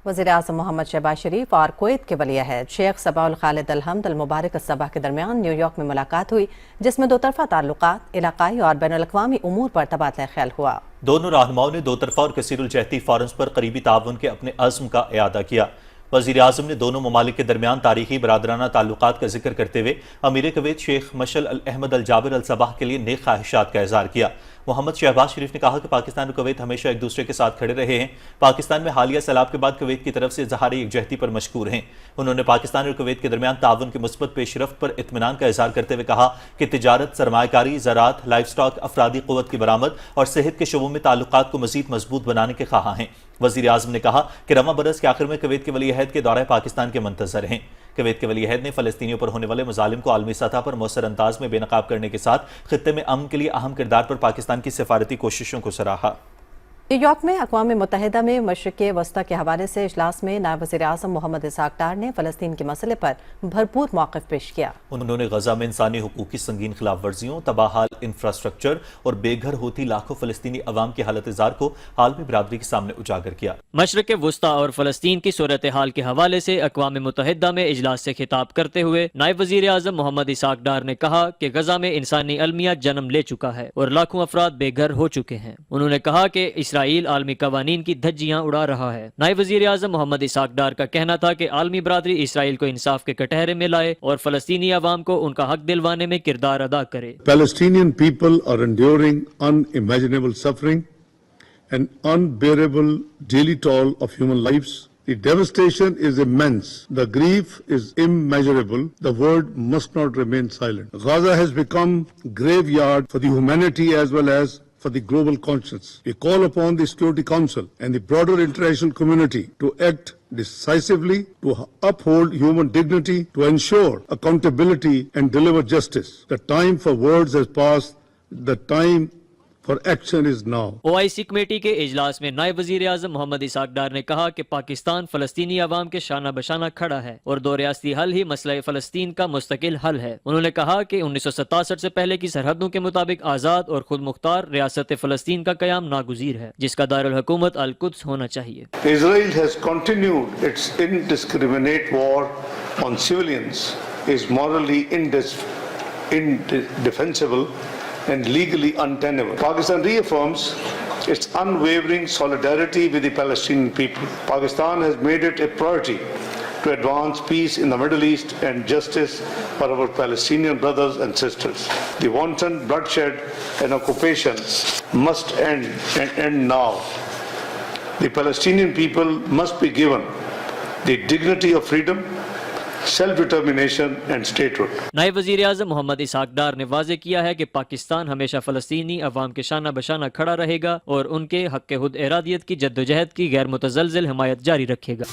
وزیر اعظم محمد شہباز شریف اور کویت کے ولی عہد شیخ صباح الخالد الحمد المبارک الصباح کے درمیان نیو یارک میں ملاقات ہوئی، جس میں دو طرفہ تعلقات، علاقائی اور بین الاقوامی امور پر تبادلہ خیال ہوا۔ دونوں رہنماؤں نے دو طرفہ اور کثیر الجہتی فورمز پر قریبی تعاون کے اپنے عزم کا اعادہ کیا۔ وزیر اعظم نے دونوں ممالک کے درمیان تاریخی برادرانہ تعلقات کا ذکر کرتے ہوئے امیر کویت شیخ مشعل احمد الجابر الصباح کے لیے نیک خواہشات کا اظہار کیا۔ محمد شہباز شریف نے کہا کہ پاکستان اور کویت ہمیشہ ایک دوسرے کے ساتھ کھڑے رہے ہیں۔ پاکستان میں حالیہ سیلاب کے بعد کویت کی طرف سے اظہار یکجہتی پر مشکور ہیں۔ انہوں نے پاکستان اور کویت کے درمیان تعاون کے مثبت پیش رفت پر اطمینان کا اظہار کرتے ہوئے کہا کہ تجارت، سرمایہ کاری، زراعت، لائف سٹاک، افرادی قوت کی برآمد اور صحت کے شعبوں میں تعلقات کو مزید مضبوط بنانے کے خواہاں ہیں۔ وزیر اعظم نے کہا کہ رواں برس کے آخر میں کویت کے ولی عہد کے دورہ پاکستان کے منتظر ہیں۔ کویت کے ولی عہد نے فلسطینیوں پر ہونے والے مظالم کو عالمی سطح پر مؤثر انداز میں بے نقاب کرنے کے ساتھ خطے میں امن کے لیے اہم کردار پر پاکستان کی سفارتی کوششوں کو سراہا۔ نیو یارک میں اقوام متحدہ میں مشرق وسطی کے حوالے سے اجلاس میں نائب وزیر اعظم محمد اسحاق ڈار نے فلسطین کے مسئلے پر بھرپور موقف پیش کیا۔ انہوں نے غزہ میں انسانی حقوق کی سنگین خلاف ورزیوں، تباہ حال انفراسٹرکچر اور بے گھر ہوتی لاکھوں فلسطینی عوام کی حالت زار کو عالمی برادری کے سامنے اجاگر کیا۔ مشرق وسطی اور فلسطین کی صورتحال کے حوالے سے اقوام متحدہ میں اجلاس سے خطاب کرتے ہوئے نائب وزیر اعظم محمد اسحاق ڈار نے کہا کہ غزہ میں انسانی المیہ جنم لے چکا ہے اور لاکھوں افراد بے گھر ہو چکے ہیں۔ انہوں نے کہا کہ اسرائیل عالمی قوانین کی دھجیاں اڑا رہا ہے۔ نائب وزیر اعظم محمد اسحاق ڈار کا کہنا تھا کہ عالمی برادری اسرائیل کو انصاف کے کٹہرے میں لائے اور فلسطینی عوام کو ان کا حق دلوانے میں کردار ادا کرے۔ Palestinian people are enduring unimaginable suffering and unbearable daily toll of human lives. The devastation is immense. The grief is immeasurable. The world must not remain silent. Gaza has become graveyard for the humanity as well as for the global conscience. We call upon the Security Council and the broader international community to act decisively, to uphold human dignity, to ensure accountability and deliver justice. The time for words has passed. The time for action is now. OIC committee کے اجلاس میں نائب وزیر اعظم محمد اسحاق ڈار نے کہا کہ پاکستان فلسطینی عوام کے شانہ بشانہ کھڑا ہے اور دو ریاستی حل ہی مسئلہ فلسطین کا مستقل حل ہے۔ انہوں نے کہا کہ 1967 سے پہلے کی سرحدوں کے مطابق آزاد اور خود مختار ریاست فلسطین کا قیام ناگزیر ہے، جس کا دارالحکومت القدس ہونا چاہیے۔ Israel has continued its indiscriminate war on civilians is morally indefensible and legally untenable. Pakistan reaffirms its unwavering solidarity with the Palestinian people. Pakistan has made it a priority to advance peace in the Middle East and justice for our Palestinian brothers and sisters. The wanton bloodshed and occupation must end and end now. The Palestinian people must be given the dignity of freedom, self determination and statehood. نائب وزیر اعظم محمد اسحاق ڈار نے واضح کیا ہے کہ پاکستان ہمیشہ فلسطینی عوام کے شانہ بشانہ کھڑا رہے گا اور ان کے حق خود ارادیت کی جدوجہد کی غیر متزلزل حمایت جاری رکھے گا۔